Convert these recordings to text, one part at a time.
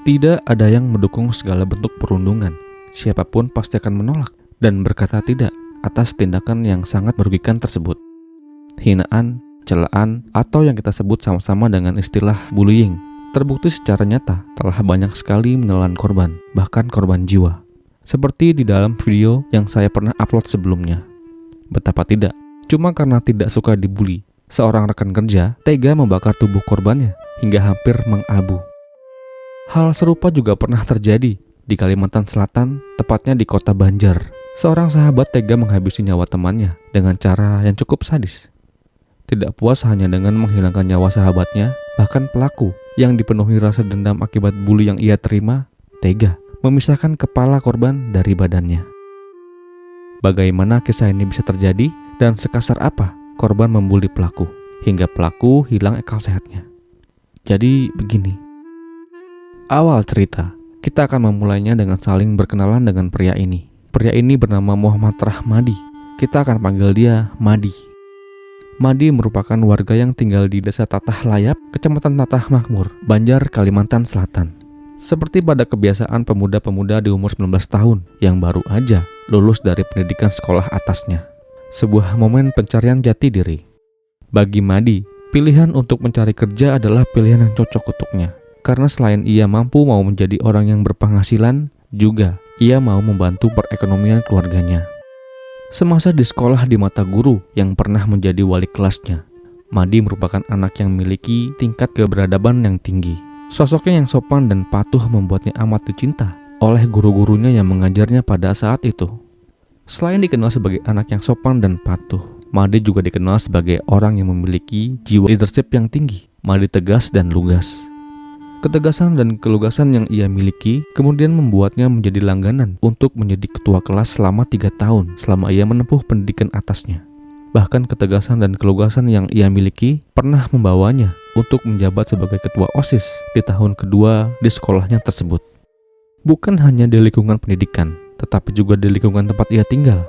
Tidak ada yang mendukung segala bentuk perundungan. Siapapun pasti akan menolak dan berkata tidak atas tindakan yang sangat merugikan tersebut. Hinaan, celaan, atau yang kita sebut sama-sama dengan istilah bullying, terbukti secara nyata telah banyak sekali menelan korban, bahkan korban jiwa. Seperti di dalam video yang saya pernah upload sebelumnya. Betapa tidak, cuma karena tidak suka dibully, seorang rekan kerja tega membakar tubuh korbannya hingga hampir mengabu. Hal serupa juga pernah terjadi di Kalimantan Selatan, tepatnya di kota Banjar. Seorang sahabat tega menghabisi nyawa temannya dengan cara yang cukup sadis. Tidak puas hanya dengan menghilangkan nyawa sahabatnya, bahkan pelaku yang dipenuhi rasa dendam akibat bully yang ia terima, tega memisahkan kepala korban dari badannya. Bagaimana kisah ini bisa terjadi dan sekasar apa korban membuli pelaku hingga pelaku hilang akal sehatnya? Jadi begini. Awal cerita, kita akan memulainya dengan saling berkenalan dengan pria ini. Pria ini bernama Muhammad Rahmadi. Kita akan panggil dia Madi. Madi merupakan warga yang tinggal di Desa Tatah Layap, Kecamatan Tatah Makmur, Banjar, Kalimantan Selatan. Seperti pada kebiasaan pemuda-pemuda di umur 19 tahun yang baru aja lulus dari pendidikan sekolah atasnya. Sebuah momen pencarian jati diri. Bagi Madi, pilihan untuk mencari kerja adalah pilihan yang cocok untuknya. Karena selain ia mampu mau menjadi orang yang berpenghasilan, juga ia mau membantu perekonomian keluarganya. Semasa di sekolah di mata guru yang pernah menjadi wali kelasnya, Madi merupakan anak yang memiliki tingkat keberadaban yang tinggi. Sosoknya yang sopan dan patuh membuatnya amat dicinta oleh guru-gurunya yang mengajarnya pada saat itu. Selain dikenal sebagai anak yang sopan dan patuh, Madi juga dikenal sebagai orang yang memiliki jiwa leadership yang tinggi. Madi tegas dan lugas. Ketegasan dan kelugasan yang ia miliki kemudian membuatnya menjadi langganan untuk menjadi ketua kelas selama 3 tahun selama ia menempuh pendidikan atasnya. Bahkan ketegasan dan kelugasan yang ia miliki pernah membawanya untuk menjabat sebagai ketua OSIS di tahun kedua di sekolahnya tersebut. Bukan hanya di lingkungan pendidikan, tetapi juga di lingkungan tempat ia tinggal.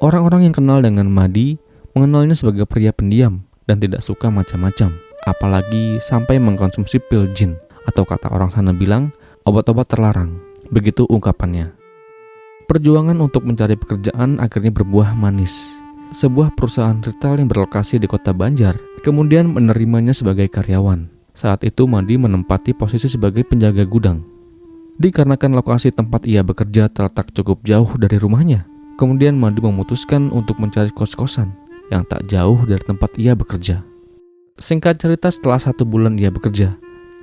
Orang-orang yang kenal dengan Madi mengenalnya sebagai pria pendiam dan tidak suka macam-macam, apalagi sampai mengkonsumsi pil jin. Atau kata orang sana bilang, obat-obat terlarang. Begitu ungkapannya. Perjuangan untuk mencari pekerjaan akhirnya berbuah manis. Sebuah perusahaan retail yang berlokasi di kota Banjar kemudian menerimanya sebagai karyawan. Saat itu Madi menempati posisi sebagai penjaga gudang. Dikarenakan lokasi tempat ia bekerja terletak cukup jauh dari rumahnya, kemudian Madi memutuskan untuk mencari kos-kosan yang tak jauh dari tempat ia bekerja. Singkat cerita, setelah 1 bulan ia bekerja,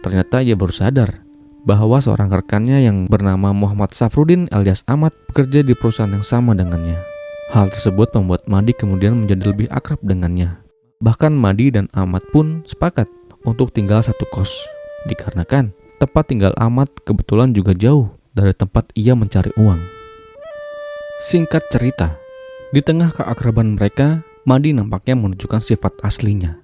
ternyata ia baru sadar bahwa seorang rekannya yang bernama Muhammad Safrudin alias Ahmad bekerja di perusahaan yang sama dengannya. Hal tersebut membuat Madi kemudian menjadi lebih akrab dengannya. Bahkan Madi dan Ahmad pun sepakat untuk tinggal satu kos, dikarenakan tempat tinggal Ahmad kebetulan juga jauh dari tempat ia mencari uang. Singkat cerita, di tengah keakraban mereka, Madi nampaknya menunjukkan sifat aslinya.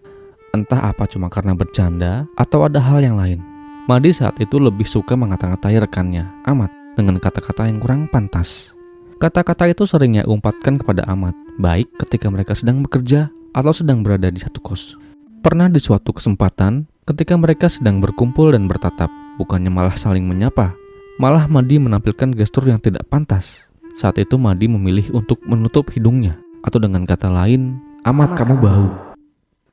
Entah apa cuma karena bercanda atau ada hal yang lain. Madi saat itu lebih suka mengata-ngatai rekannya, Ahmad, dengan kata-kata yang kurang pantas. Kata-kata itu seringnya umpatkan kepada Ahmad, baik ketika mereka sedang bekerja atau sedang berada di satu kos. Pernah di suatu kesempatan, ketika mereka sedang berkumpul dan bertatap, bukannya malah saling menyapa, malah Madi menampilkan gestur yang tidak pantas. Saat itu Madi memilih untuk menutup hidungnya, atau dengan kata lain, Ahmad kamu bau.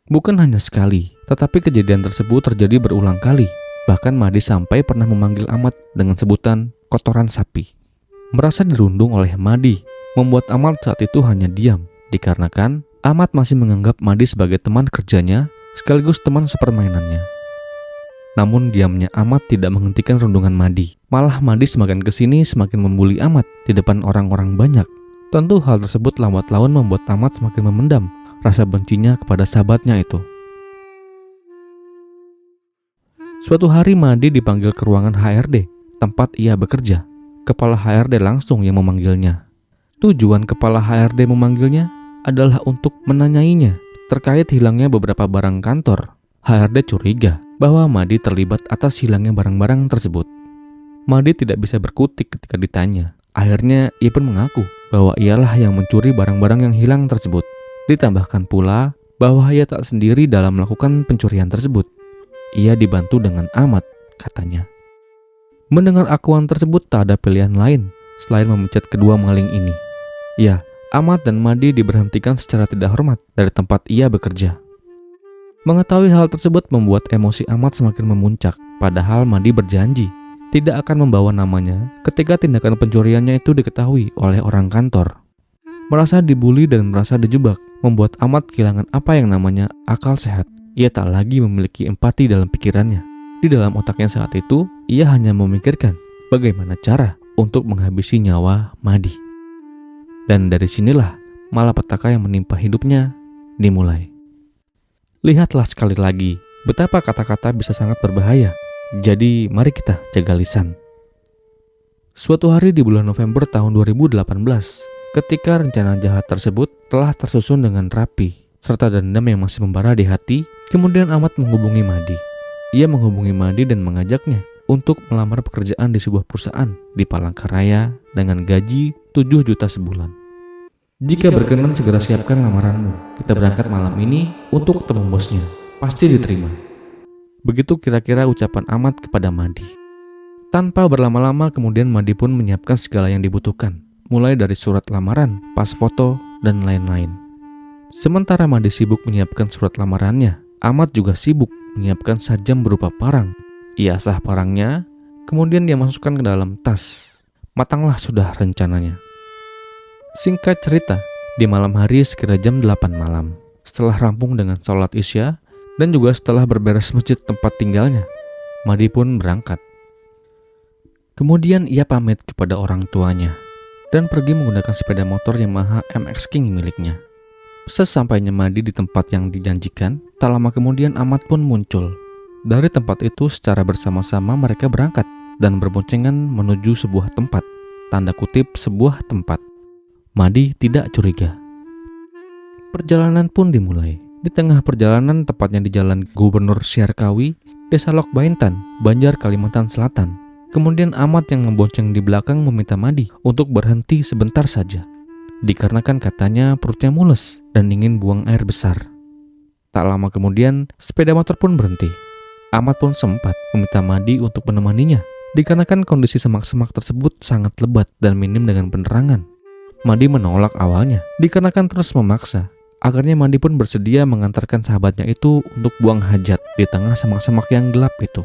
Bukan hanya sekali, tetapi kejadian tersebut terjadi berulang kali. Bahkan Madi sampai pernah memanggil Ahmad dengan sebutan kotoran sapi. Merasa dirundung oleh Madi, membuat Ahmad saat itu hanya diam, dikarenakan Ahmad masih menganggap Madi sebagai teman kerjanya sekaligus teman sepermainannya. Namun diamnya Ahmad tidak menghentikan rundungan Madi. Malah Madi semakin kesini semakin membuli Ahmad di depan orang-orang banyak. Tentu hal tersebut lambat laun membuat Ahmad semakin memendam rasa bencinya kepada sahabatnya itu. Suatu hari Madi dipanggil ke ruangan HRD, tempat ia bekerja. Kepala HRD langsung yang memanggilnya. Tujuan kepala HRD memanggilnya adalah untuk menanyainya terkait hilangnya beberapa barang kantor. HRD curiga bahwa Madi terlibat atas hilangnya barang-barang tersebut. Madi tidak bisa berkutik ketika ditanya. Akhirnya ia pun mengaku bahwa ialah yang mencuri barang-barang yang hilang tersebut. Ditambahkan pula bahwa ia tak sendiri dalam melakukan pencurian tersebut. Ia dibantu dengan Ahmad, katanya. Mendengar akuan tersebut, tak ada pilihan lain selain memecat kedua maling ini. Ya, Ahmad dan Madi diberhentikan secara tidak hormat dari tempat ia bekerja. Mengetahui hal tersebut membuat emosi Ahmad semakin memuncak, padahal Madi berjanji tidak akan membawa namanya ketika tindakan pencuriannya itu diketahui oleh orang kantor. Merasa dibuli dan merasa dijebak membuat Ahmad kehilangan apa yang namanya akal sehat. Ia tak lagi memiliki empati dalam pikirannya. Di dalam otaknya saat itu, ia hanya memikirkan bagaimana cara untuk menghabisi nyawa Madi. Dan dari sinilah malapetaka yang menimpa hidupnya dimulai. Lihatlah sekali lagi betapa kata-kata bisa sangat berbahaya. Jadi mari kita jaga lisan. Suatu hari di bulan November tahun 2018, ketika rencana jahat tersebut telah tersusun dengan rapi, serta dendam yang masih membara di hati, kemudian Ahmad menghubungi Madi. Ia menghubungi Madi dan mengajaknya untuk melamar pekerjaan di sebuah perusahaan di Palangkaraya dengan gaji 7 juta sebulan. Jika berkenan segera siapkan lamaranmu. Kita berangkat malam ini untuk ketemu bosnya. Pasti diterima. Begitu kira-kira ucapan Ahmad kepada Madi. Tanpa berlama-lama kemudian Madi pun menyiapkan segala yang dibutuhkan. Mulai dari surat lamaran, pas foto, dan lain-lain. Sementara Madi sibuk menyiapkan surat lamarannya, Ahmad juga sibuk menyiapkan sajam berupa parang. Ia asah parangnya, kemudian dia masukkan ke dalam tas. Matanglah sudah rencananya. Singkat cerita, di malam hari sekira jam 8 malam, setelah rampung dengan sholat isya dan juga setelah berberes masjid tempat tinggalnya, Madi pun berangkat. Kemudian ia pamit kepada orang tuanya dan pergi menggunakan sepeda motor Yamaha MX King miliknya. Sesampainya Madi di tempat yang dijanjikan, tak lama kemudian Ahmad pun muncul. Dari tempat itu secara bersama-sama mereka berangkat dan berboncengan menuju sebuah tempat. Tanda kutip sebuah tempat. Madi tidak curiga. Perjalanan pun dimulai. Di tengah perjalanan, tepatnya di Jalan Gubernur Syarkawi, Desa Lok Baintan, Banjar, Kalimantan Selatan. Kemudian Ahmad yang membonceng di belakang meminta Madi untuk berhenti sebentar saja. Dikarenakan katanya perutnya mules dan ingin buang air besar. Tak lama kemudian, sepeda motor pun berhenti. Ahmad pun sempat meminta Madi untuk menemaninya, dikarenakan kondisi semak-semak tersebut sangat lebat dan minim dengan penerangan. Madi menolak awalnya, dikarenakan terus memaksa. Akhirnya Madi pun bersedia mengantarkan sahabatnya itu untuk buang hajat di tengah semak-semak yang gelap itu.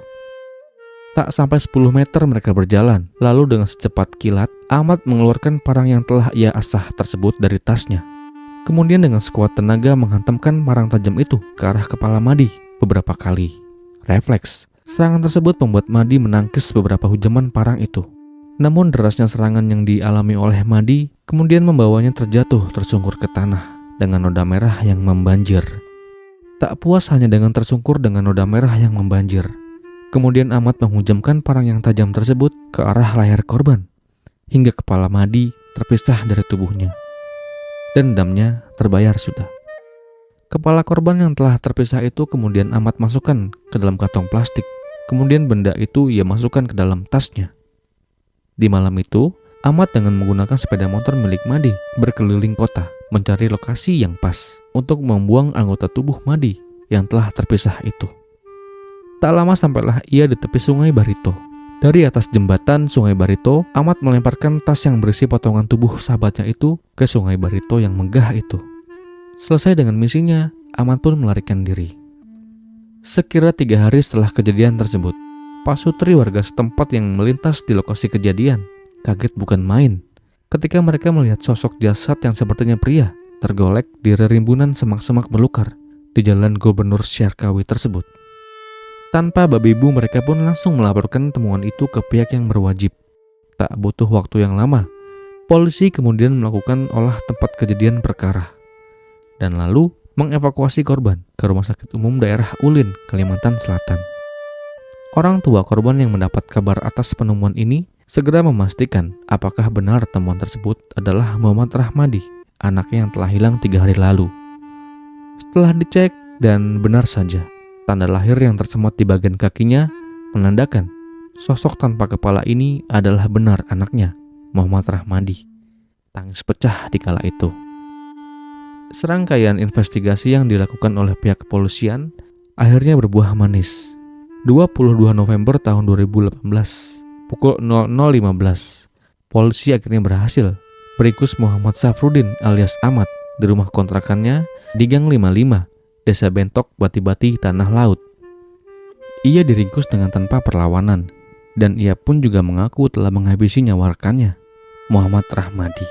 Tak sampai 10 meter mereka berjalan, lalu dengan secepat kilat, Ahmad mengeluarkan parang yang telah ia asah tersebut dari tasnya. Kemudian dengan sekuat tenaga menghantamkan parang tajam itu ke arah kepala Madi beberapa kali. Refleks, serangan tersebut membuat Madi menangkis beberapa hujaman parang itu. Namun derasnya serangan yang dialami oleh Madi kemudian membawanya terjatuh tersungkur ke tanah dengan noda merah yang membanjir. Tak puas hanya dengan tersungkur dengan noda merah yang membanjir, kemudian Ahmad menghujamkan parang yang tajam tersebut ke arah leher korban, hingga kepala Madi terpisah dari tubuhnya. Dan dendamnya terbayar sudah. Kepala korban yang telah terpisah itu kemudian Ahmad masukkan ke dalam kantong plastik. Kemudian benda itu ia masukkan ke dalam tasnya. Di malam itu, Ahmad dengan menggunakan sepeda motor milik Madi berkeliling kota mencari lokasi yang pas untuk membuang anggota tubuh Madi yang telah terpisah itu. Tak lama sampailah ia di tepi Sungai Barito. Dari atas jembatan Sungai Barito, Ahmad melemparkan tas yang berisi potongan tubuh sahabatnya itu ke Sungai Barito yang megah itu. Selesai dengan misinya, Ahmad pun melarikan diri. Sekira 3 hari setelah kejadian tersebut, Pak Sutri warga setempat yang melintas di lokasi kejadian kaget bukan main ketika mereka melihat sosok jasad yang sepertinya pria tergolek di rerimbunan semak-semak belukar di Jalan Gubernur Syarkawi tersebut. Tanpa babi bu, mereka pun langsung melaporkan temuan itu ke pihak yang berwajib. Tak butuh waktu yang lama, polisi kemudian melakukan olah tempat kejadian perkara dan lalu mengevakuasi korban ke Rumah Sakit Umum Daerah Ulin, Kalimantan Selatan. Orang tua korban yang mendapat kabar atas penemuan ini segera memastikan apakah benar temuan tersebut adalah Muhammad Rahmadi, anaknya yang telah hilang 3 hari lalu. Setelah dicek dan benar saja, tanda lahir yang tersemat di bagian kakinya menandakan sosok tanpa kepala ini adalah benar anaknya, Muhammad Rahmadi. Tangis pecah di kala itu. Serangkaian investigasi yang dilakukan oleh pihak kepolisian akhirnya berbuah manis. 22 November tahun 2018, pukul 00.15, polisi akhirnya berhasil meringkus Muhammad Safruddin alias Ahmad di rumah kontrakannya di Gang 55, Desa Bentok, Bati-Bati, Tanah Laut. Ia diringkus dengan tanpa perlawanan, dan ia pun juga mengaku telah menghabisi nyawa rekannya, Muhammad Rahmadi.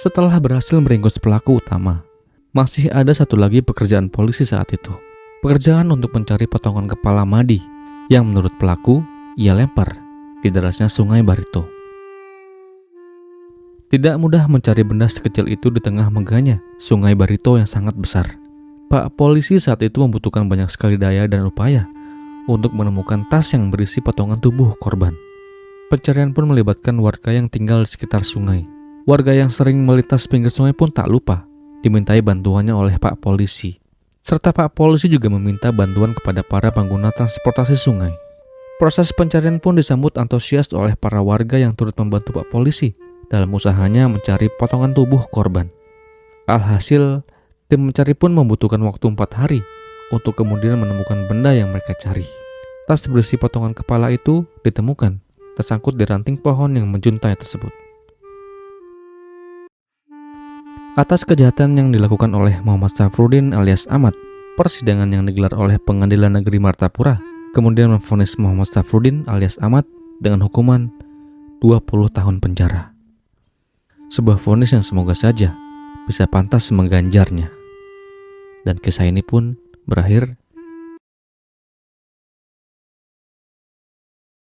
Setelah berhasil meringkus pelaku utama, masih ada satu lagi pekerjaan polisi saat itu. Pekerjaan untuk mencari potongan kepala Madi yang menurut pelaku ia lempar di derasnya Sungai Barito. Tidak mudah mencari benda sekecil itu di tengah megahnya Sungai Barito yang sangat besar. Pak polisi saat itu membutuhkan banyak sekali daya dan upaya untuk menemukan tas yang berisi potongan tubuh korban. Pencarian pun melibatkan warga yang tinggal di sekitar sungai. Warga yang sering melintas pinggir sungai pun tak lupa dimintai bantuannya oleh Pak polisi. Serta Pak polisi juga meminta bantuan kepada para pengguna transportasi sungai. Proses pencarian pun disambut antusias oleh para warga yang turut membantu Pak polisi dalam usahanya mencari potongan tubuh korban. Alhasil, tim mencari pun membutuhkan waktu 4 hari untuk kemudian menemukan benda yang mereka cari. Tas berisi potongan kepala itu ditemukan tersangkut di ranting pohon yang menjuntai tersebut. Atas kejahatan yang dilakukan oleh Muhammad Safruddin alias Ahmad, persidangan yang digelar oleh Pengadilan Negeri Martapura kemudian memvonis Muhammad Safruddin alias Ahmad dengan hukuman 20 tahun penjara. Sebuah vonis yang semoga saja bisa pantas mengganjarnya. Dan kisah ini pun berakhir